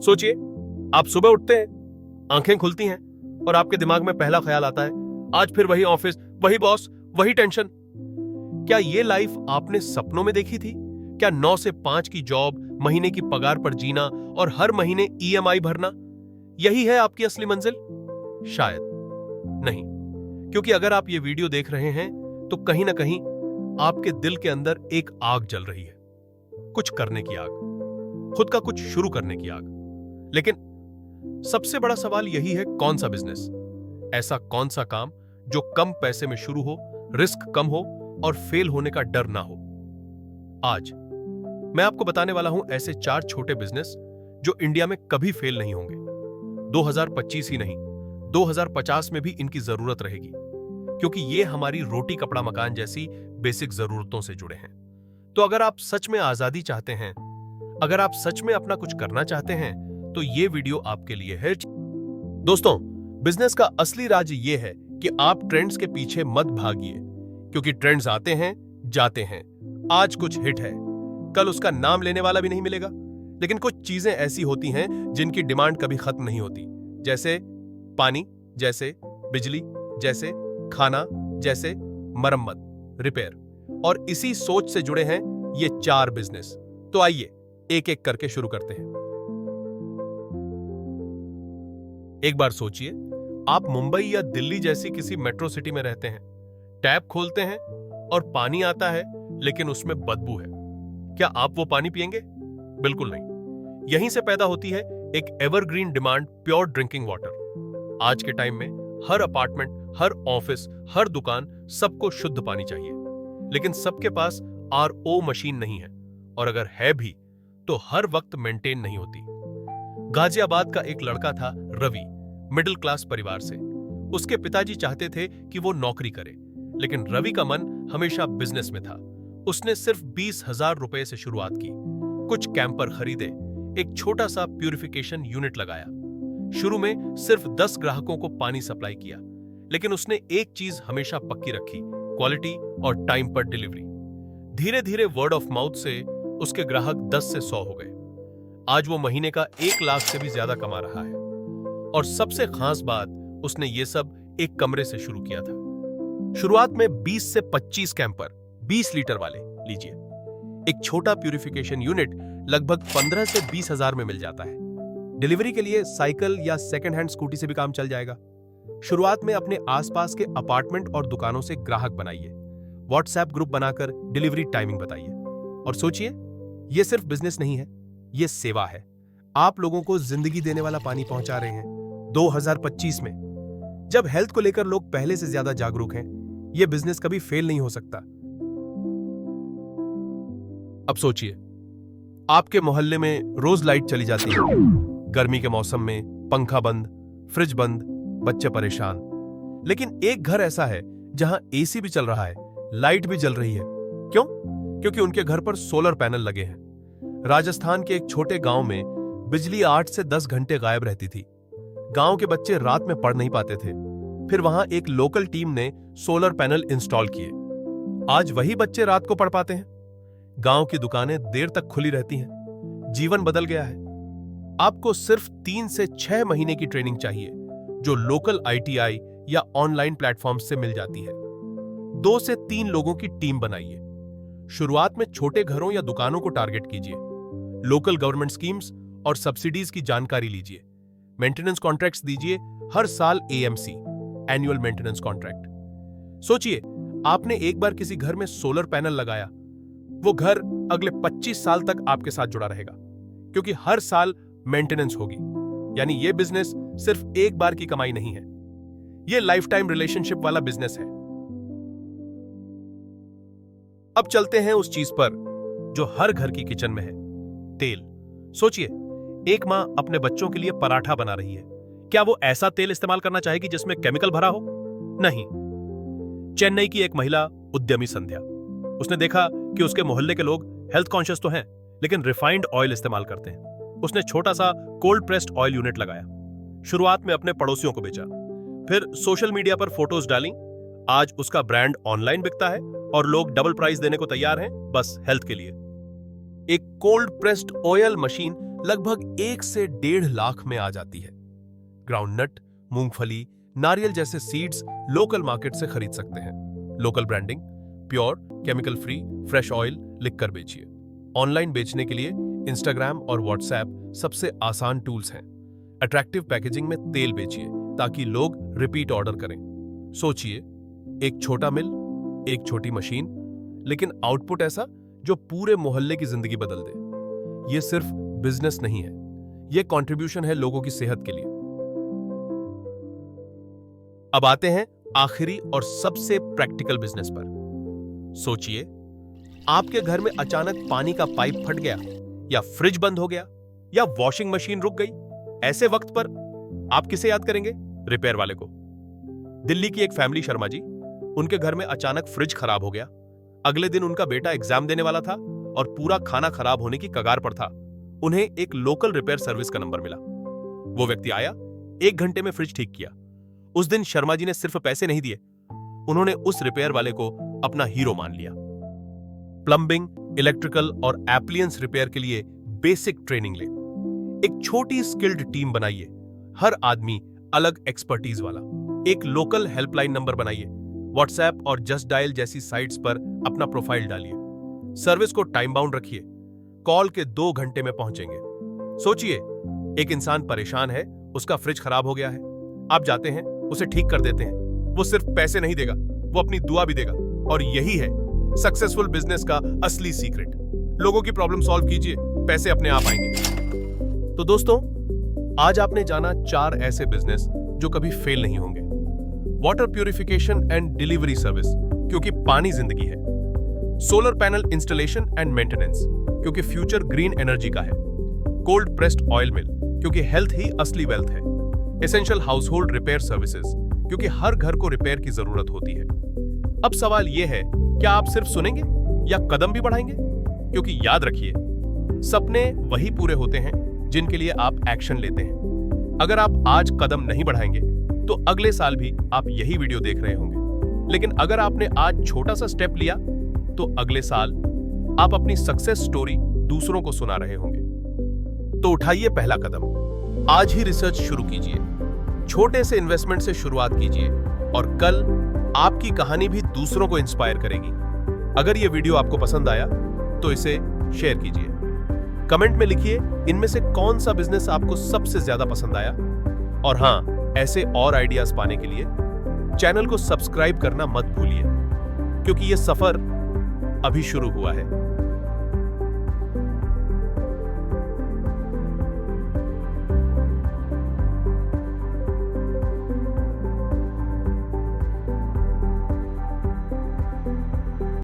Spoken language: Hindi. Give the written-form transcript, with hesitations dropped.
सोचिए, आप सुबह उठते हैं, आंखें खुलती हैं और आपके दिमाग में पहला ख्याल आता है, आज फिर वही ऑफिस, वही बॉस, वही टेंशन। क्या ये लाइफ आपने सपनों में देखी थी? क्या 9 से 5 की जॉब, महीने की पगार पर जीना और हर महीने ईएमआई भरना, यही है आपकी असली मंजिल? शायद नहीं, क्योंकि अगर आप ये वीडियो देख रहे हैं तो कहीं ना कहीं आपके दिल के अंदर एक आग जल रही है, कुछ करने की आग, खुद का कुछ शुरू करने की आग। लेकिन सबसे बड़ा सवाल यही है, कौन सा बिजनेस, ऐसा कौन सा काम जो कम पैसे में शुरू हो, रिस्क कम हो और फेल होने का डर ना हो। आज मैं आपको बताने वाला हूं ऐसे 4 छोटे बिजनेस जो इंडिया में कभी फेल नहीं होंगे। 2025 ही नहीं, 2050 में भी इनकी जरूरत रहेगी, क्योंकि ये हमारी रोटी कपड़ा मकान जैसी बेसिक जरूरतों से जुड़े हैं। तो अगर आप सच में आजादी चाहते हैं, अगर आप सच में अपना कुछ करना चाहते हैं, तो ये वीडियो आपके लिए है। दोस्तों, बिजनेस का असली राज ये है कि आप ट्रेंड्स के पीछे मत भागिए, क्योंकि ट्रेंड्स आते हैं, जाते हैं। आज कुछ हिट है, कल उसका नाम लेने वाला भी नहीं मिलेगा। लेकिन कुछ चीजें ऐसी होती हैं जिनकी डिमांड कभी खत्म नहीं होती, जैसे पानी, जैसे बिजली, जैसे खाना, जैसे मरम्मत, रिपेयर। और इसी सोच से जुड़े हैं ये 4 बिजनेस। तो आइए एक एक करके शुरू करते हैं। एक बार सोचिए, आप मुंबई या दिल्ली जैसी किसी मेट्रो सिटी में रहते हैं, टैप खोलते हैं और पानी आता है, लेकिन उसमें बदबू है। क्या आप वो पानी पिएंगे? बिल्कुल नहीं। यहीं से पैदा होती है एक evergreen demand, pure drinking water. आज के टाइम में हर अपार्टमेंट, हर ऑफिस, हर दुकान, सबको शुद्ध पानी चाहिए, लेकिन सबके पास आरओ मशीन नहीं है, और अगर है भी तो हर वक्त मेंटेन नहीं होती। गाजियाबाद का एक लड़का था रवि, मिडिल क्लास परिवार से। उसके पिताजी चाहते थे कि वो नौकरी करे, लेकिन रवि का मन हमेशा बिजनेस में था। उसने सिर्फ 20,000 रुपए से शुरुआत की, कुछ कैंपर खरीदे, एक छोटा सा प्यूरिफिकेशन यूनिट लगाया। शुरू में सिर्फ 10 ग्राहकों को पानी सप्लाई किया, लेकिन उसने एक चीज हमेशा पक्की रखी, क्वालिटी और टाइम पर डिलीवरी। धीरे धीरे वर्ड ऑफ माउथ से उसके ग्राहक 10 से 100 हो गए। आज वो महीने का 1 लाख से भी ज्यादा कमा रहा है। और सबसे खास बात, उसने ये सब एक कमरे से शुरू किया था। शुरुआत में 20 से 25 कैंपर, 20 लीटर वाले लीजिए। एक छोटा प्यूरिफिकेशन यूनिट लगभग 15 से 20,000 में मिल जाता है। डिलीवरी के लिए साइकिल या सेकंड हैंड स्कूटी से भी काम चल जाएगा। शुरुआत में अपने आसपास के अपार्टमेंट और दुकानों से ग्राहक बनाइए, व्हाट्सएप ग्रुप बनाकर डिलीवरी टाइमिंग बताइए। और सोचिए, यह सिर्फ बिजनेस नहीं है, यह सेवा है। आप लोगों को जिंदगी देने वाला पानी पहुंचा रहे हैं 2025 में। जब हेल्थ को लेकर लोग पहले से ज्यादा जागरूक हैं, यह बिजनेस कभी फेल नहीं हो सकता। अब सोचिए, आपके मोहल्ले में रोज लाइट चली जाती है, गर्मी के मौसम में पंखा बंद, फ्रिज बंद, बच्चे परेशान। लेकिन एक घर ऐसा है जहां एसी भी चल रहा है, लाइट भी जल रही है। क्यों? क्योंकि उनके घर पर सोलर पैनल लगे हैं। राजस्थान के एक छोटे गांव में बिजली 8 से 10 घंटे गायब रहती थी। गांव के बच्चे रात में पढ़ नहीं पाते थे। फिर वहां एक लोकल टीम ने सोलर पैनल इंस्टॉल किए। आज वही बच्चे रात को पढ़ पाते हैं। गांव की दुकानें देर तक खुली रहती हैं। जीवन बदल गया है। आपको सिर्फ 3 से 6 महीने की ट्रेनिंग चाहिए, जो लोकल आईटीआई या ऑनलाइन प्लेटफॉर्म से मिल जाती है। 2 से 3 लोगों की टीम बनाइए। शुरुआत में छोटे घरों या दुकानों को टारगेट कीजिए। लोकल गवर्नमेंट स्कीम्स और सब्सिडीज की जानकारी लीजिए। मेंटेनेंस कॉन्ट्रैक्ट्स दीजिए, हर साल एएमसी, एनुअल मेंटेनेंस कॉन्ट्रैक्ट। सोचिए, आपने एक बार किसी घर में सोलर पैनल लगाया, वो घर अगले 25 साल तक आपके साथ जुड़ा रहेगा, क्योंकि हर साल मेंटेनेंस होगी। यानी ये बिजनेस सिर्फ एक बार की कमाई नहीं है, ये लाइफ टाइम रिलेशनशिप वाला बिजनेस है। अब चलते हैं उस चीज पर जो हर घर की किचन में है, तेल। सोचिए, एक मां अपने बच्चों के लिए पराठा बना रही है। क्या वो ऐसा तेल इस्तेमाल करना चाहेगी जिसमें केमिकल भरा हो? नहीं। चेन्नई की एक महिला उद्यमी संध्या, उसने देखा कि उसके मोहल्ले के लोग हेल्थ कॉन्शियस तो हैं, लेकिन रिफाइंड ऑयल इस्तेमाल करते हैं। उसने छोटा सा कोल्ड प्रेस्ड ऑयल यूनिट लगाया। शुरुआत में अपने पड़ोसियों को बेचा, फिर सोशल मीडिया पर फोटोज डाली। आज उसका ब्रांड ऑनलाइन बिकता है और लोग डबल प्राइस देने को तैयार हैं, बस हेल्थ के लिए। एक कोल्ड प्रेस्ड ऑयल मशीन लगभग 1 से 1.5 लाख में आ जाती है। ग्राउंडनट, मूंगफली, नारियल जैसे सीड्स लोकल मार्केट से खरीद सकते हैं। Local branding, pure, chemical free, fresh oil लिखकर बेचिए। ऑनलाइन बेचने के लिए इंस्टाग्राम और व्हाट्सएप सबसे आसान टूल्स हैं। अट्रैक्टिव पैकेजिंग में तेल बेचिए ताकि लोग रिपीट ऑर्डर करें। सोचिए, एक छोटा मिल, एक छोटी मशीन, लेकिन आउटपुट ऐसा जो पूरे मोहल्ले की जिंदगी बदल दे। यह सिर्फ बिजनेस नहीं है, यह कंट्रीब्यूशन है लोगों की सेहत के लिए। अब आते हैं आखिरी और सबसे प्रैक्टिकल बिजनेस पर। सोचिए, आपके घर में अचानक पानी का पाइप फट गया, या फ्रिज बंद हो गया, या वॉशिंग मशीन रुक गई। ऐसे वक्त पर आप किसे याद करेंगे? रिपेयर वाले को। दिल्ली की एक फैमिली शर्मा जी, उनके घर में अचानक फ्रिज खराब हो गया। अगले दिन उनका बेटा एग्जाम देने वाला था और पूरा खाना खराब होने की कगार पर था। उन्हें एक लोकल रिपेयर सर्विस का नंबर मिला। वो व्यक्ति आया, 1 घंटे में फ्रिज ठीक किया। उस दिन शर्मा जी ने सिर्फ पैसे नहीं दिए, उन्होंने उस रिपेयर वाले को अपना हीरो मान लिया। प्लंबिंग, इलेक्ट्रिकल और एप्लियंस रिपेयर के लिए बेसिक ट्रेनिंग ले। एक छोटी स्किल्ड टीम बनाइए, हर आदमी अलग एक्सपर्टीज वाला। एक लोकल हेल्पलाइन नंबर बनाइए। व्हाट्सएप और जस्ट डायल जैसी साइट्स पर अपना प्रोफाइल डालिए। सर्विस को टाइम बाउंड रखिए, कॉल के 2 घंटे में पहुंचेंगे। सोचिए, एक इंसान परेशान है, उसका फ्रिज खराब हो गया है। आप जाते हैं, उसे ठीक कर देते हैं। वो सिर्फ पैसे नहीं देगा, वो अपनी दुआ भी देगा। और यही है सक्सेसफुल बिजनेस का असली सीक्रेट। लोगों की प्रॉब्लम सॉल्व कीजिए, पैसे अपने आप आएंगे। तो दोस्तों, आज आपने जाना 4 ऐसे बिजनेस जो कभी फेल नहीं होंगे। Water purification and delivery service, क्योंकि पानी जिंदगी है। Solar panel installation and maintenance, क्योंकि फ्यूचर ग्रीन एनर्जी का है। कोल्ड प्रेस्ड ऑयल मिल, क्योंकि हेल्थ ही असली वेल्थ है। एसेंशियल हाउसहोल्ड रिपेयर सर्विसेज, क्योंकि हर घर को रिपेयर की जरूरत होती है। अब सवाल यह है, क्या आप सिर्फ सुनेंगे या कदम भी बढ़ाएंगे? क्योंकि याद रखिए, सपने वही पूरे होते हैं जिनके लिए आप एक्शन लेते हैं। अगर आप आज कदम नहीं बढ़ाएंगे तो अगले साल भी आप यही वीडियो देख रहे होंगे। लेकिन अगर आपने आज छोटा सा स्टेप लिया तो अगले साल आप अपनी सक्सेस स्टोरी दूसरों को सुना रहे होंगे। तो उठाइए पहला कदम, आज ही रिसर्च शुरू कीजिए। छोटे से इन्वेस्टमेंट से शुरुआत कीजिए और कल आपकी कहानी भी दूसरों को इंस्पायर करेगी। अगर यह वीडियो आपको पसंद आया तो इसे शेयर कीजिए। कमेंट में लिखिए इनमें से कौन सा बिजनेस आपको सबसे ज्यादा पसंद आया। और हां, ऐसे और आइडियाज पाने के लिए चैनल को सब्सक्राइब करना मत भूलिए, क्योंकि यह सफर अभी शुरू हुआ है।